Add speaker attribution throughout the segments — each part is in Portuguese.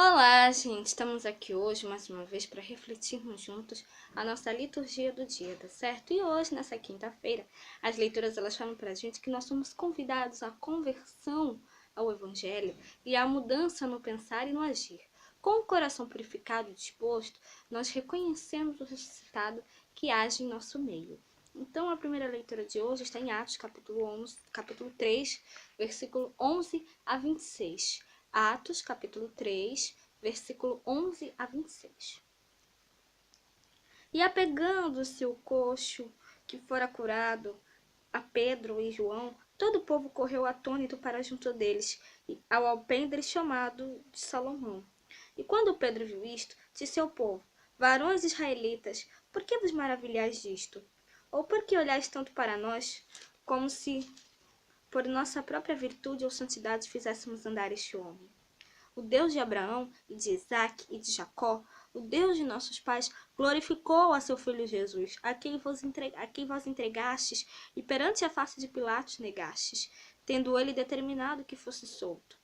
Speaker 1: Olá, gente! Estamos aqui hoje mais uma vez para refletirmos juntos a nossa liturgia do dia, tá certo? E hoje, nessa quinta-feira, as leituras elas falam para a gente que nós somos convidados à conversão ao Evangelho e à mudança no pensar e no agir. Com o coração purificado e disposto, nós reconhecemos o ressuscitado que age em nosso meio. Então, a primeira leitura de hoje está em Atos, capítulo 3, versículo 11 a 26. Atos, capítulo 3, versículo 11 a 26. E apegando-se o coxo que fora curado a Pedro e João, todo o povo correu atônito para junto deles, ao alpendre chamado de Salomão. E quando Pedro viu isto, disse ao povo: Varões israelitas, por que vos maravilhais disto? Ou por que olhais tanto para nós, como se por nossa própria virtude ou santidade fizéssemos andar este homem? O Deus de Abraão e de Isaque e de Jacó, o Deus de nossos pais, glorificou a seu filho Jesus, a quem vós entregastes e perante a face de Pilatos negastes, tendo ele determinado que fosse solto.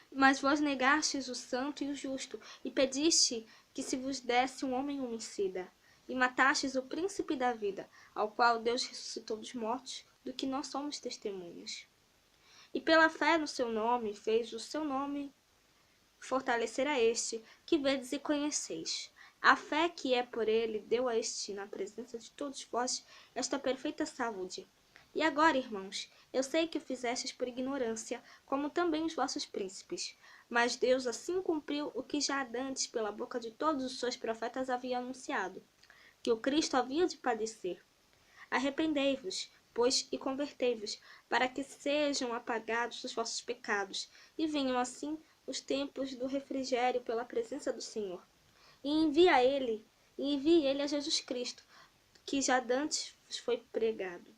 Speaker 1: Mas vós negastes o santo e o justo, e pediste que se vos desse um homem homicida, e matastes o príncipe da vida, ao qual Deus ressuscitou dos mortos, do que nós somos testemunhas. E pela fé no seu nome, fez o seu nome fortalecer a este, que vedes e conheceis. A fé que é por ele deu a este, na presença de todos vós, esta perfeita saúde. E agora, irmãos, eu sei que o fizestes por ignorância, como também os vossos príncipes. Mas Deus assim cumpriu o que já dantes pela boca de todos os seus profetas havia anunciado, que o Cristo havia de padecer. Arrependei-vos, pois, e convertei-vos, para que sejam apagados os vossos pecados, e venham assim os tempos do refrigério pela presença do Senhor. E envie ele a Jesus Cristo, que já dantes vos foi pregado,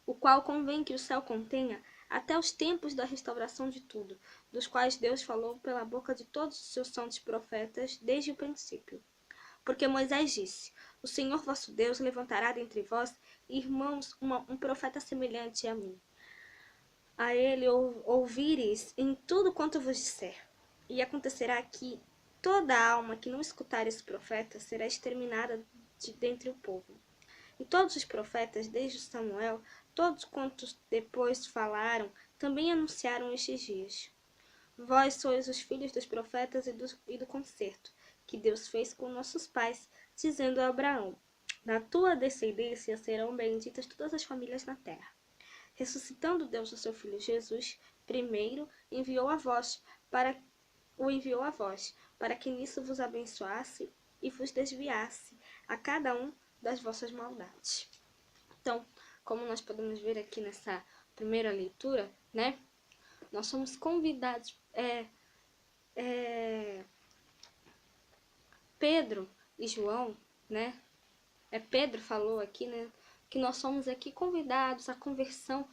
Speaker 1: o qual convém que o céu contenha até os tempos da restauração de tudo, dos quais Deus falou pela boca de todos os seus santos profetas desde o princípio. Porque Moisés disse: O Senhor vosso Deus levantará dentre vós, irmãos, um profeta semelhante a mim. A ele ouvireis em tudo quanto vos disser. E acontecerá que toda alma que não escutar esse profeta será exterminada de dentre o povo. E todos os profetas, desde Samuel, todos quantos depois falaram, também anunciaram estes dias. Vós sois os filhos dos profetas e do concerto que Deus fez com nossos pais, dizendo a Abraão: Na tua descendência serão benditas todas as famílias na terra. Ressuscitando Deus o seu Filho Jesus, primeiro o enviou a vós, para que nisso vos abençoasse e vos desviasse a cada um das vossas maldades. Então, como nós podemos ver aqui nessa primeira leitura, né? Nós somos convidados. Pedro e João, né? Pedro falou aqui, né? Que nós somos aqui convidados à conversão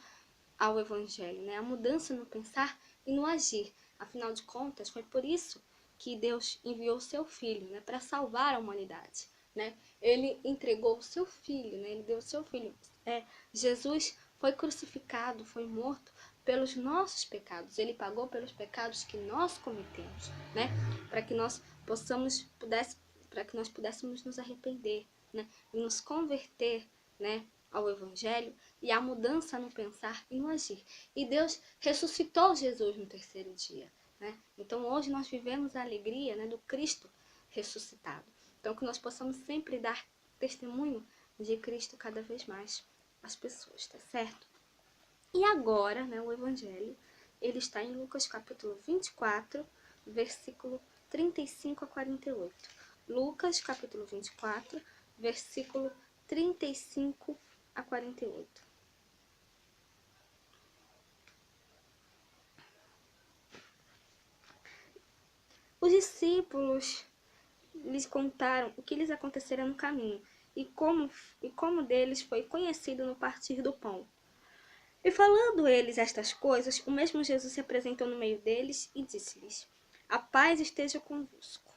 Speaker 1: ao Evangelho, né? A mudança no pensar e no agir. Afinal de contas, foi por isso que Deus enviou o seu Filho, né? Para salvar a humanidade, né? Ele entregou o seu Filho, né? Ele deu o seu Filho. Jesus foi crucificado, foi morto pelos nossos pecados. Ele pagou pelos pecados que nós cometemos, né? Para que nós pudéssemos nos arrepender, né? E nos converter, né? Ao Evangelho e à mudança no pensar e no agir. E Deus ressuscitou Jesus no terceiro dia, né? Então hoje nós vivemos a alegria, né, do Cristo ressuscitado. Então que nós possamos sempre dar testemunho de Cristo cada vez mais às pessoas, tá certo? E agora, né, o Evangelho, ele está em Lucas capítulo 24, versículo 35 a 48. Lucas capítulo 24, versículo 35 a 48. Os discípulos lhes contaram o que lhes acontecera no caminho e como deles foi conhecido no partir do pão. E falando eles estas coisas, o mesmo Jesus se apresentou no meio deles e disse-lhes: A paz esteja convosco.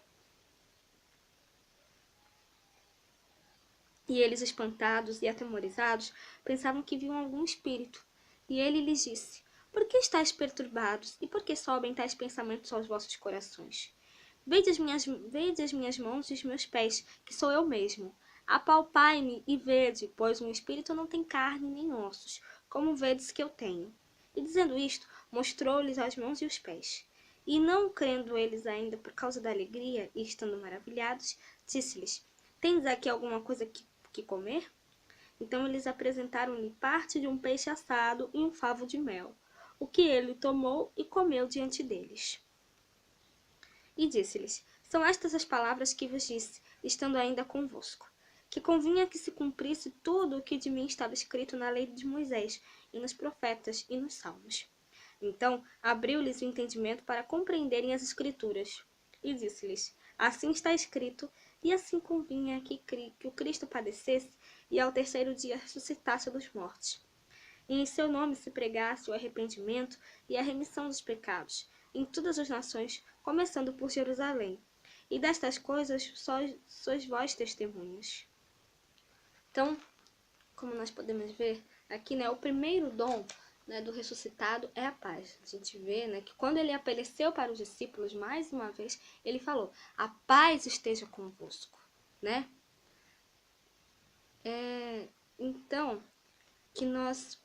Speaker 1: E eles, espantados e atemorizados, pensavam que viam algum espírito. E ele lhes disse: Por que estáis perturbados, e por que sobem tais pensamentos aos vossos corações? Vede as minhas mãos e os meus pés, que sou eu mesmo. Apalpai-me e vede, pois um espírito não tem carne nem ossos, como vedes que eu tenho. E dizendo isto, mostrou-lhes as mãos e os pés. E não crendo eles ainda por causa da alegria, e estando maravilhados, disse-lhes: Tendes aqui alguma coisa que comer? Então eles apresentaram-lhe parte de um peixe assado e um favo de mel, o que ele tomou e comeu diante deles. E disse-lhes: São estas as palavras que vos disse, estando ainda convosco, que convinha que se cumprisse tudo o que de mim estava escrito na lei de Moisés, e nos profetas, e nos salmos. Então abriu-lhes o entendimento para compreenderem as Escrituras. E disse-lhes: Assim está escrito, e assim convinha que o Cristo padecesse e ao terceiro dia ressuscitasse dos mortos. E em seu nome se pregasse o arrependimento e a remissão dos pecados em todas as nações, começando por Jerusalém. E destas coisas sois vós testemunhas. Então, como nós podemos ver aqui, né, o primeiro dom, né, do ressuscitado é a paz. A gente vê, né, que quando ele apareceu para os discípulos mais uma vez, ele falou: a paz esteja convosco, né? Então, que nós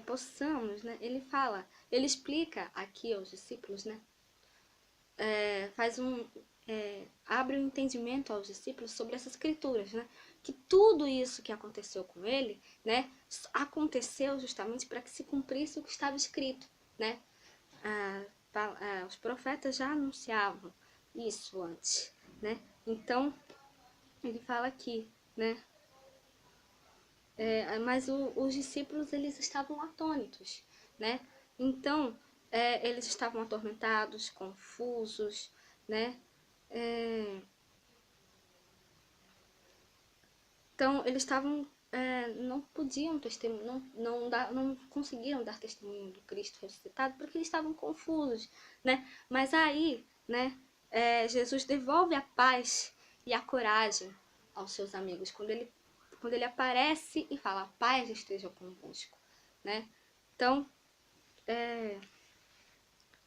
Speaker 1: possamos, né? Ele explica aqui aos discípulos, né? Abre um entendimento aos discípulos sobre essas escrituras, né? Que tudo isso que aconteceu com ele, né? Aconteceu justamente para que se cumprisse o que estava escrito, né? Os profetas já anunciavam isso antes, né? Então ele fala aqui, né? Mas os discípulos eles estavam atônitos, né? Então eles estavam atormentados, confusos, né? Então eles estavam não podiam testemunhar, não conseguiram dar testemunho do Cristo ressuscitado porque eles estavam confusos, né? Mas aí, né? Jesus devolve a paz e a coragem aos seus amigos quando ele aparece e fala: a paz esteja convosco, né? Então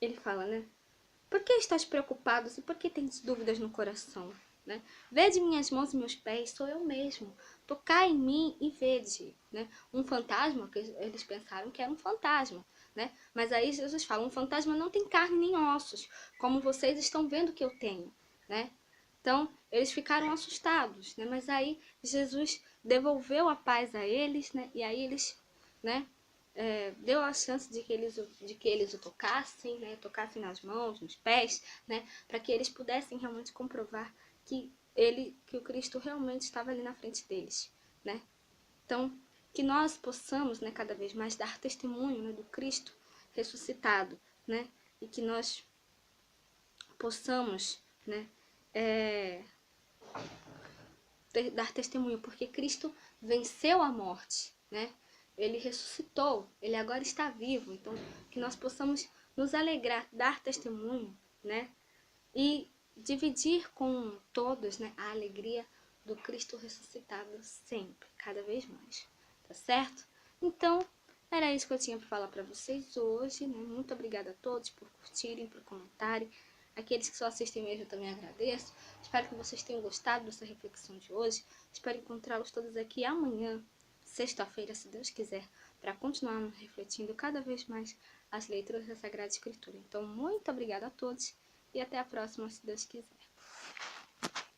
Speaker 1: ele fala, né? Por que estás preocupados e por que tens dúvidas no coração? Né? Vede minhas mãos e meus pés, sou eu mesmo. Tocai em mim e vede. Né? Um fantasma, que eles pensaram que era um fantasma. Né? Mas aí Jesus fala, um fantasma não tem carne nem ossos, como vocês estão vendo que eu tenho. Né? Então, eles ficaram assustados. Né? Mas aí Jesus devolveu a paz a eles, né? E aí eles, né? Deu a chance de que eles o tocassem, né? Tocassem nas mãos, nos pés, né? Para que eles pudessem realmente comprovar que o Cristo realmente estava ali na frente deles, né? Então, que nós possamos, né, cada vez mais dar testemunho, né, do Cristo ressuscitado, né? E que nós possamos, né, dar testemunho, porque Cristo venceu a morte, né? Ele ressuscitou, ele agora está vivo. Então, que nós possamos nos alegrar, dar testemunho, né? E dividir com todos, né, a alegria do Cristo ressuscitado sempre, cada vez mais. Tá certo? Então, era isso que eu tinha para falar para vocês hoje, né? Muito obrigada a todos por curtirem, por comentarem. Aqueles que só assistem mesmo eu também agradeço. Espero que vocês tenham gostado dessa reflexão de hoje. Espero encontrá-los todos aqui amanhã, sexta-feira, se Deus quiser, para continuarmos refletindo cada vez mais as leituras da Sagrada Escritura. Então, muito obrigada a todos e até a próxima, se Deus quiser.